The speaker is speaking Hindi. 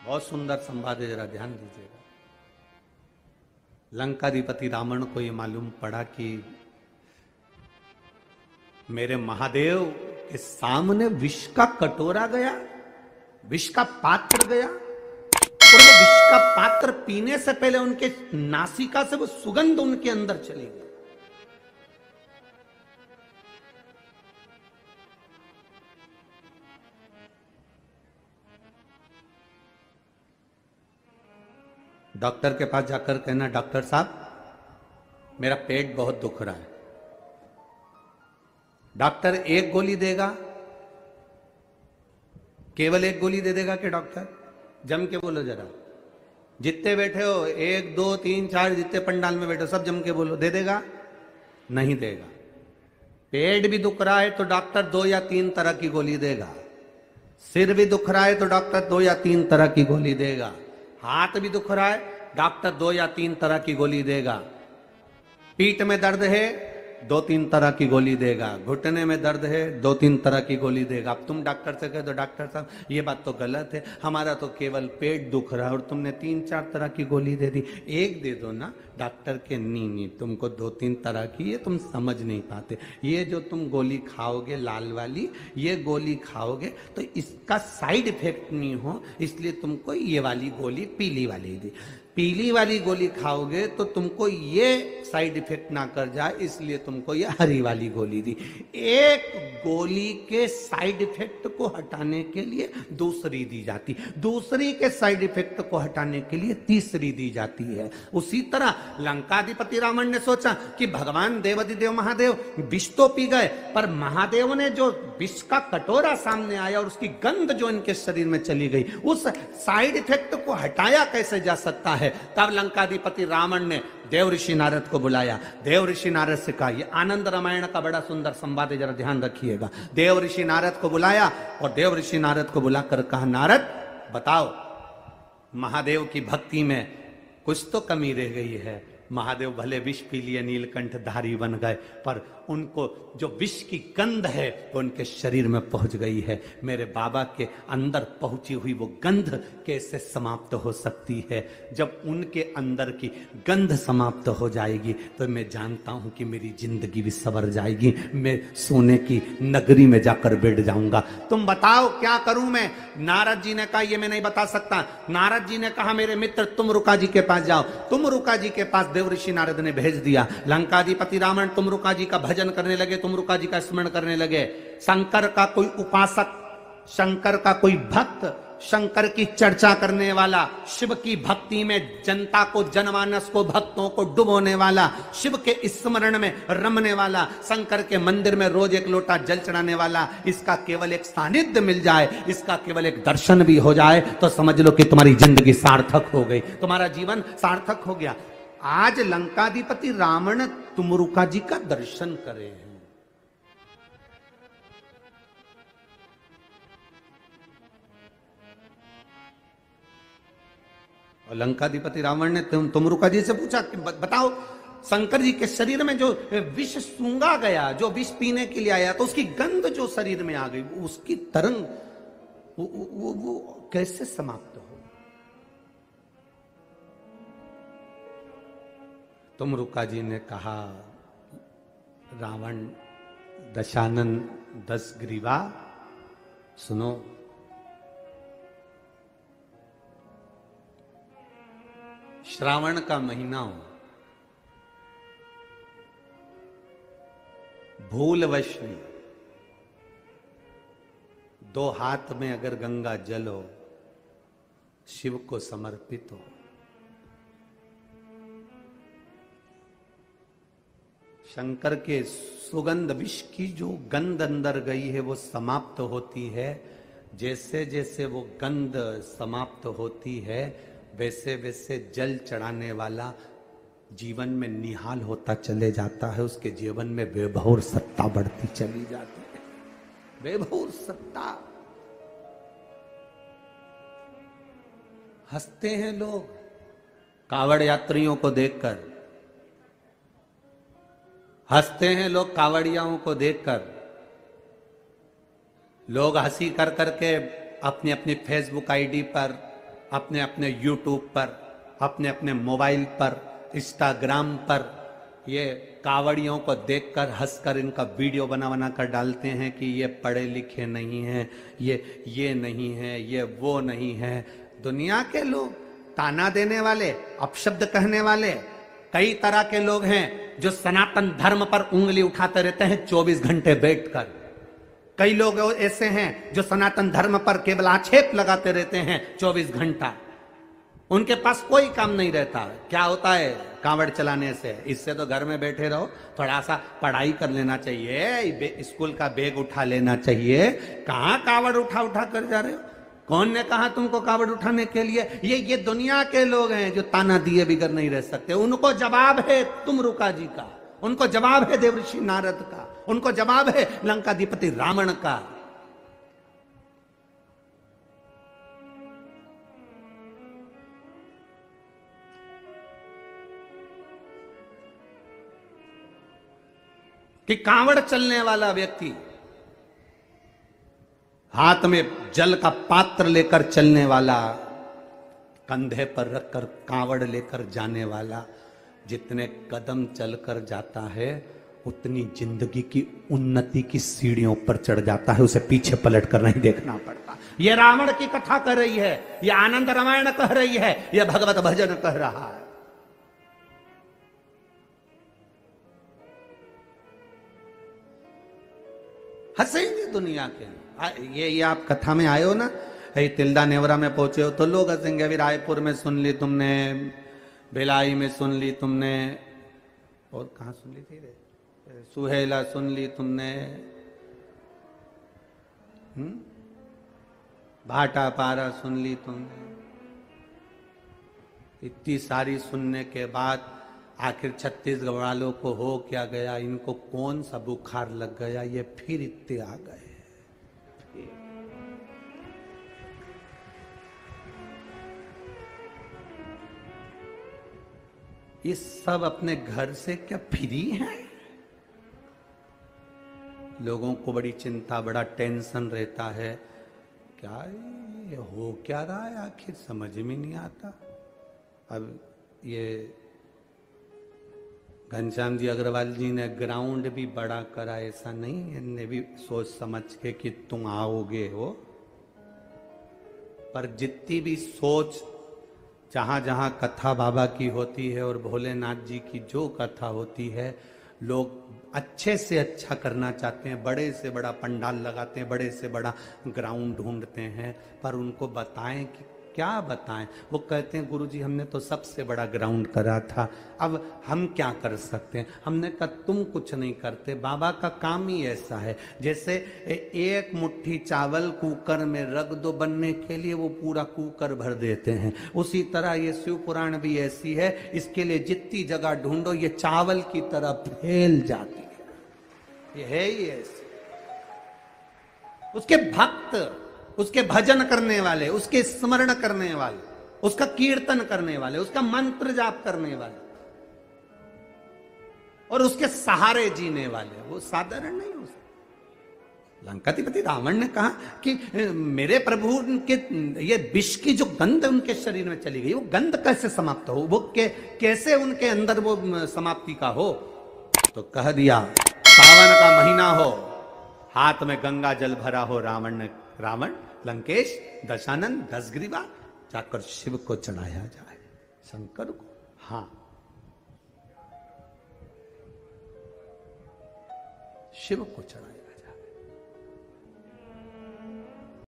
बहुत सुंदर संवाद है, जरा ध्यान दीजिएगा। लंकाधिपति रावण को ये मालूम पड़ा कि मेरे महादेव के सामने विष का कटोरा गया, विष का पात्र गया, और वो विष का पात्र पीने से पहले उनके नासिका से वो सुगंध उनके अंदर चली गई। डॉक्टर के पास जाकर कहना, डॉक्टर साहब मेरा पेट बहुत दुख रहा है। डॉक्टर एक गोली देगा, केवल एक गोली दे देगा कि डॉक्टर? जम के बोलो जरा, जितने बैठे हो, 1 2 3 4 जितने पंडाल में बैठे हो सब जम के बोलो, दे देगा? नहीं देगा। पेट भी दुख रहा है तो डॉक्टर 2 या 3 तरह की गोली देगा। सिर भी दुख रहा है तो डॉक्टर 2 या 3 तरह की गोली देगा। हाथ भी दुख रहा है, डॉक्टर 2 या 3 तरह की गोली देगा। पीठ में दर्द है, 2-3 तरह की गोली देगा। घुटने में दर्द है, 2-3 तरह की गोली देगा। अब तुम डॉक्टर से कह दो, डॉक्टर साहब ये बात तो गलत है, हमारा तो केवल पेट दुख रहा है और तुमने 3-4 तरह की गोली दे दी। एक दे दो ना। डॉक्टर के नहीं, तुमको 2-3 तरह की, ये तुम समझ नहीं पाते। ये जो तुम गोली खाओगे लाल वाली, ये गोली खाओगे तो इसका साइड इफेक्ट नहीं हो, इसलिए तुमको ये वाली गोली पीली वाली दी। पीली वाली गोली खाओगे तो तुमको ये साइड इफेक्ट ना कर जाए, इसलिए तुमको ये हरी वाली गोली दी। एक गोली के साइड इफेक्ट को हटाने के लिए दूसरी दी जाती, दूसरी के साइड इफेक्ट को हटाने के लिए तीसरी दी जाती है। उसी तरह लंकाधिपति रावण ने सोचा कि भगवान देवाधिदेव महादेव विष तो पी गए, पर महादेव ने जो विष का कटोरा सामने आया और उसकी गंध जो इनके शरीर में चली गई, उस साइड इफेक्ट को हटाया कैसे जा सकता है? तब लंकाधिपति रावण ने देव ऋषि नारद को बुलाया। देव ऋषि नारद से कहा, ये आनंद रामायण का बड़ा सुंदर संवाद है, जरा ध्यान रखिएगा। देव ऋषि नारद को बुलाया और देव ऋषि नारद को बुलाकर कहा, नारद बताओ, महादेव की भक्ति में कुछ तो कमी रह गई है। महादेव भले विष पी लिए, नीलकंठ धारी बन गए, पर उनको जो विष की गंध है वो उनके शरीर में पहुंच गई है। मेरे बाबा के अंदर पहुंची हुई वो गंध कैसे समाप्त हो सकती है? जब उनके अंदर की गंध समाप्त हो जाएगी तो मैं जानता हूं कि मेरी जिंदगी भी संवर जाएगी, मैं सोने की नगरी में जाकर बैठ जाऊंगा। तुम बताओ क्या करूं मैं? नारद जी ने कहा, ये मैं नहीं बता सकता। नारद जी ने कहा, मेरे मित्र तुम रुका जी के पास जाओ। तुम रुका जी के पास देव ऋषि नारद ने भेज दिया। लंकाधिपति रावण तुम रुका जी का भजन करने लगे, तुम रुका जी का स्मरण करने लगे। शंकर का कोई उपासक, शंकर का कोई भक्त, शंकर की चर्चा करने वाला, शिव की भक्ति में जनता को, जनमानस को, भक्तों को डुबोने वाला, शिव के स्मरण में रमने वाला, शंकर के मंदिर में रोज 1 लोटा जल चढ़ाने वाला, इसका केवल एक सानिध्य मिल जाए, इसका केवल एक दर्शन भी हो जाए तो समझ लो कि तुम्हारी जिंदगी सार्थक हो गई, तुम्हारा जीवन सार्थक हो गया। आज लंकाधिपति रावण तुमरुका जी का दर्शन करे हैं। और लंकाधिपति रावण ने तुमरुका जी से पूछा कि बताओ, शंकर जी के शरीर में जो विष सूंघा गया, जो विष पीने के लिए आया, तो उसकी गंध जो शरीर में आ गई, उसकी तरंग वो कैसे समाप्त हो? तुमरुका जी ने कहा, रावण दशानन 10 ग्रीवा, सुनो, श्रावण का महीना हो, भूलवश में 2 हाथ में अगर गंगा जल हो, शिव को समर्पित हो, शंकर के सुगंध, विष की जो गंध अंदर गई है वो समाप्त होती है। जैसे जैसे वो गंध समाप्त होती है, वैसे वैसे जल चढ़ाने वाला जीवन में निहाल होता चले जाता है, उसके जीवन में वैभव सत्ता बढ़ती चली जाती है। वैभव सत्ता। हंसते हैं लोग कावड़ यात्रियों को देखकर, हंसते हैं लोग कावड़ियाओं को देखकर। लोग हंसी कर करके अपनी अपनी फेसबुक आईडी पर अपने अपने यूट्यूब पर, अपने अपने मोबाइल पर, इंस्टाग्राम पर ये कावड़ियों को देखकर हंसकर इनका वीडियो बना कर डालते हैं कि ये पढ़े लिखे नहीं हैं, ये नहीं है, ये वो नहीं है। दुनिया के लोग, ताना देने वाले, अपशब्द कहने वाले कई तरह के लोग हैं जो सनातन धर्म पर उंगली उठाते रहते हैं 24 घंटे बैठकर। कई लोग ऐसे हैं जो सनातन धर्म पर केवल आक्षेप लगाते रहते हैं 24 घंटा। उनके पास कोई काम नहीं रहता। क्या होता है कांवड़ चलाने से? इससे तो घर में बैठे रहो, थोड़ा सा पढ़ाई कर लेना चाहिए, स्कूल का बैग उठा लेना चाहिए। कहां कांवड़ उठा कर जा रहे हो? कौन ने कहा तुमको कांवड़ उठाने के लिए? ये दुनिया के लोग हैं जो ताना दिए बिगर नहीं रह सकते। उनको जवाब है तुमरुका जी का, उनको जवाब है देवर्षि नारद का, उनको जवाब है लंकाधिपति रावण का। कि कांवड़ चलने वाला व्यक्ति, हाथ में जल का पात्र लेकर चलने वाला, कंधे पर रखकर कांवड़ लेकर जाने वाला, जितने कदम चलकर जाता है उतनी जिंदगी की उन्नति की सीढ़ियों पर चढ़ जाता है। उसे पीछे पलट कर नहीं देखना पड़ता। यह रावण की कथा कह रही है, यह आनंद रामायण कह रही है, यह भगवत भजन कह रहा है। हंसेंगे दुनिया के। ये आप कथा में आए हो ना, तिल्दा नेवरा में पहुंचे हो तो लोग हंसेंगे। अभी रायपुर में सुन ली तुमने, भिलाई में सुन ली तुमने, और कहाँ सुन ली थी रे, सुहेला सुन ली तुमने, भाटा पारा सुन ली तुमने। इतनी सारी सुनने के बाद आखिर छत्तीसगढ़ वालों को हो क्या गया? इनको कौन सा बुखार लग गया? ये फिर इतने आ गए। ये सब अपने घर से क्या फ्री हैं? लोगों को बड़ी चिंता, बड़ा टेंशन रहता है। क्या ये हो क्या रहा है आखिर समझ में नहीं आता। अब ये घनश्याम जी अग्रवाल जी ने ग्राउंड भी बड़ा करा, ऐसा नहीं, इनने भी सोच समझ के कि तुम आओगे हो। पर जितनी भी सोच, जहां जहां कथा बाबा की होती है और भोलेनाथ जी की जो कथा होती है, लोग अच्छे से अच्छा करना चाहते हैं, बड़े से बड़ा पंडाल लगाते हैं, बड़े से बड़ा ग्राउंड ढूंढते हैं। पर उनको बताएं कि क्या बताएं? वो कहते हैं गुरुजी हमने तो सबसे बड़ा ग्राउंड करा था, अब हम क्या कर सकते हैं? हमने कहा तुम कुछ नहीं करते, बाबा का काम ही ऐसा है। जैसे एक मुट्ठी चावल कुकर में रख दो बनने के लिए, वो पूरा कुकर भर देते हैं। उसी तरह ये शिव पुराण भी ऐसी है, इसके लिए जितनी जगह ढूंढो ये चावल की तरह फैल जाती है। ये है ही ऐसे। उसके भक्त, उसके भजन करने वाले, उसके स्मरण करने वाले, उसका कीर्तन करने वाले, उसका मंत्र जाप करने वाले और उसके सहारे जीने वाले, वो साधारण नहीं हो सकते। लंकाधिपति रावण ने कहा कि मेरे प्रभु के ये विष की जो गंध उनके शरीर में चली गई, वो गंध कैसे समाप्त हो, वो कैसे उनके अंदर वो समाप्ति का हो? तो कह दिया सावन का महीना हो, हाथ में गंगा जल भरा हो, रावण लंकेश दशानन 10 ग्रीवा जाकर शिव को चढ़ाया जाए, शंकर को। हाँ, शिव को चढ़ाया।